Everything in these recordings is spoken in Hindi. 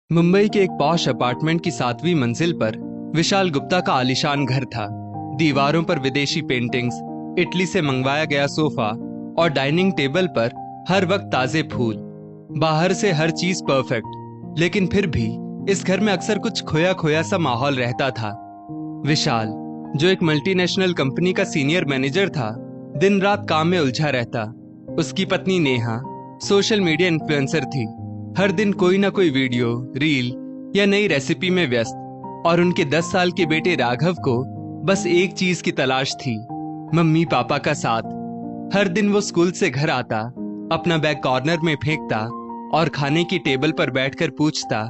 मुंबई के एक पॉश अपार्टमेंट की 7वीं मंजिल पर विशाल गुप्ता का आलीशान घर था। दीवारों पर विदेशी पेंटिंग्स, इटली से मंगवाया गया सोफा और डाइनिंग टेबल पर हर वक्त ताजे फूल। बाहर से हर चीज परफेक्ट, लेकिन फिर भी इस घर में अक्सर कुछ खोया खोया सा माहौल रहता था। विशाल, जो एक मल्टीनेशनल कंपनी का सीनियर मैनेजर था, दिन रात काम में उलझा रहता। उसकी पत्नी नेहा सोशल मीडिया इन्फ्लुएंसर थी, हर दिन कोई ना कोई वीडियो, रील या नई रेसिपी में व्यस्त। और उनके 10 साल के बेटे राघव को बस एक चीज की तलाश थी, मम्मी पापा का साथ। हर दिन वो स्कूल से घर आता, अपना बैग कॉर्नर में फेंकता और खाने की टेबल पर बैठकर पूछता,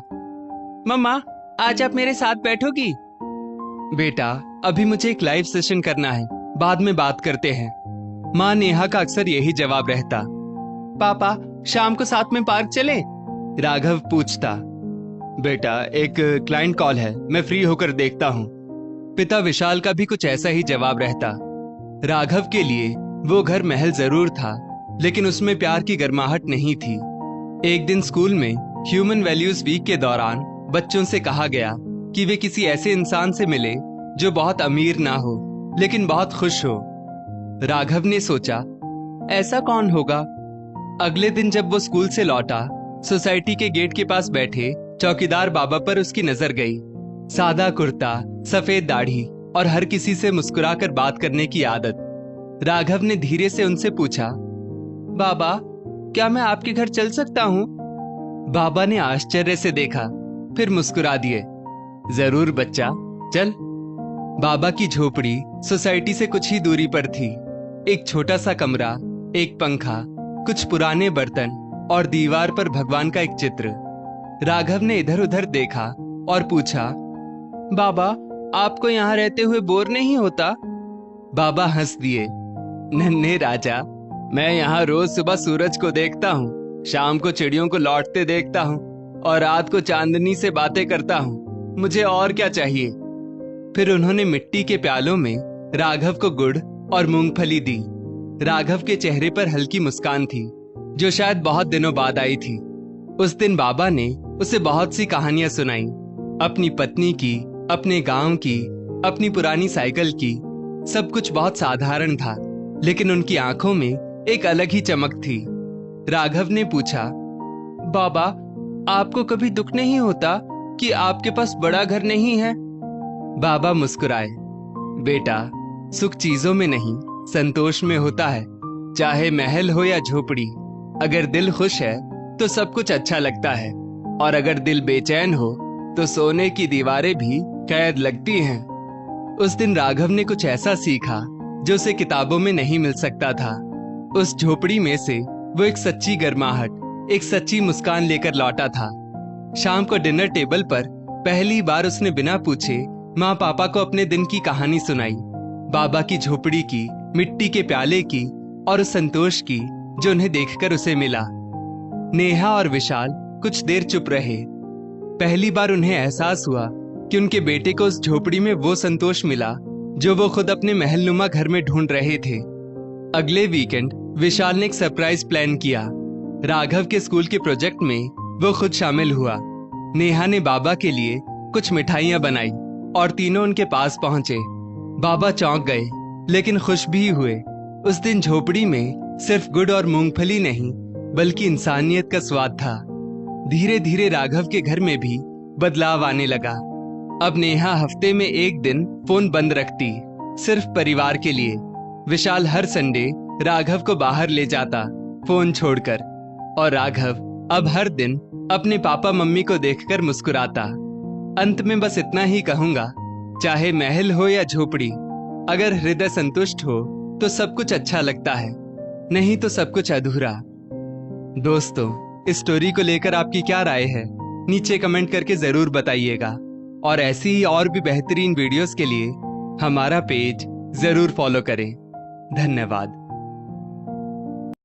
मम्मा आज आप मेरे साथ बैठोगी? बेटा, अभी मुझे एक लाइव सेशन करना है, बाद में बात करते हैं। माँ नेहा का अक्सर यही जवाब रहता। पापा शाम को साथ में पार्क चले? राघव पूछता। बेटा, एक क्लाइंट कॉल है, मैं फ्री होकर देखता हूँ। पिता विशाल का भी कुछ ऐसा ही जवाब रहता। राघव के लिए वो घर महल जरूर था, लेकिन उसमें प्यार की गर्माहट नहीं थी। एक दिन स्कूल में ह्यूमन वैल्यूज वीक के दौरान बच्चों से कहा गया कि वे किसी ऐसे इंसान से मिले जो बहुत अमीर ना हो लेकिन बहुत खुश हो। राघव ने सोचा, ऐसा कौन होगा? अगले दिन जब वो स्कूल से लौटा, सोसाइटी के गेट के पास बैठे चौकीदार बाबा पर उसकी नजर गई। सादा कुर्ता, सफेद दाढ़ी और हर किसी से मुस्कुराकर बात करने की आदत। राघव ने धीरे से उनसे पूछा, बाबा क्या मैं आपके घर चल सकता हूँ? बाबा ने आश्चर्य से देखा, फिर मुस्कुरा दिए। जरूर बच्चा, चल। बाबा की झोपड़ी सोसाइटी से कुछ ही दूरी पर थी। एक छोटा सा कमरा, एक पंखा, कुछ पुराने बर्तन और दीवार पर भगवान का एक चित्र। राघव ने इधर उधर देखा और पूछा, बाबा आपको यहाँ रहते हुए बोर नहीं होता? बाबा हंस दिए। नन्हे राजा, मैं यहाँ रोज सुबह सूरज को देखता हूँ, शाम को चिड़ियों को लौटते देखता हूँ और रात को चांदनी से बातें करता हूँ। मुझे और क्या चाहिए? फिर उन्होंने मिट्टी के प्यालों में राघव को गुड़ और मूंगफली दी। राघव के चेहरे पर हल्की मुस्कान थी, जो शायद बहुत दिनों बाद आई थी। उस दिन बाबा ने उसे बहुत सी कहानियां सुनाई, अपनी पत्नी की, अपने गांव की, अपनी पुरानी साइकिल की। सब कुछ बहुत साधारण था, लेकिन उनकी आंखों में एक अलग ही चमक थी। राघव ने पूछा, बाबा आपको कभी दुख नहीं होता कि आपके पास बड़ा घर नहीं है? बाबा मुस्कुराए। बेटा, सुख चीजों में नहीं, संतोष में होता है। चाहे महल हो या झोपड़ी, अगर दिल खुश है तो सब कुछ अच्छा लगता है, और अगर दिल बेचैन हो तो सोने की दीवारें भी कैद लगती हैं। उस दिन राघव ने कुछ ऐसा सीखा जो उसे किताबों में नहीं मिल सकता था। उस झोपड़ी में से वो एक सच्ची गर्माहट, एक सच्ची मुस्कान लेकर लौटा था। शाम को डिनर टेबल पर पहली बार उसने बिना पूछे माँ पापा को अपने दिन की कहानी सुनाई। बाबा की झोपड़ी की, मिट्टी के प्याले की और उस संतोष की जो उन्हें देखकर उसे मिला। नेहा और विशाल कुछ देर चुप रहे। पहली बार उन्हें एहसास हुआ कि उनके बेटे को उस झोपड़ी में वो संतोष मिला जो वो खुद अपने महलनुमा घर में ढूंढ रहे थे। अगले वीकेंड विशाल ने एक सरप्राइज प्लान किया। राघव के स्कूल के प्रोजेक्ट में वो खुद शामिल हुआ। नेहा ने बाबा के लिए कुछ मिठाइयां बनाई और तीनों उनके पास पहुंचे। बाबा चौंक गए, लेकिन खुश भी हुए। उस दिन झोपड़ी में सिर्फ गुड़ और मूंगफली नहीं, बल्कि इंसानियत का स्वाद था। धीरे धीरे राघव के घर में भी बदलाव आने लगा। अब नेहा हफ्ते में एक दिन फोन बंद रखती, सिर्फ परिवार के लिए। विशाल हर संडे राघव को बाहर ले जाता, फोन छोड़कर, और राघव अब हर दिन अपने पापा मम्मी को देखकर मुस्कुराता। अंत में बस इतना ही कहूंगा, चाहे महल हो या झोपड़ी, अगर हृदय संतुष्ट हो तो सब कुछ अच्छा लगता है, नहीं तो सब कुछ अधूरा। दोस्तों, इस स्टोरी को लेकर आपकी क्या राय है? नीचे कमेंट करके जरूर बताइएगा, और ऐसी ही और भी बेहतरीन वीडियोस के लिए हमारा पेज जरूर फॉलो करें। धन्यवाद।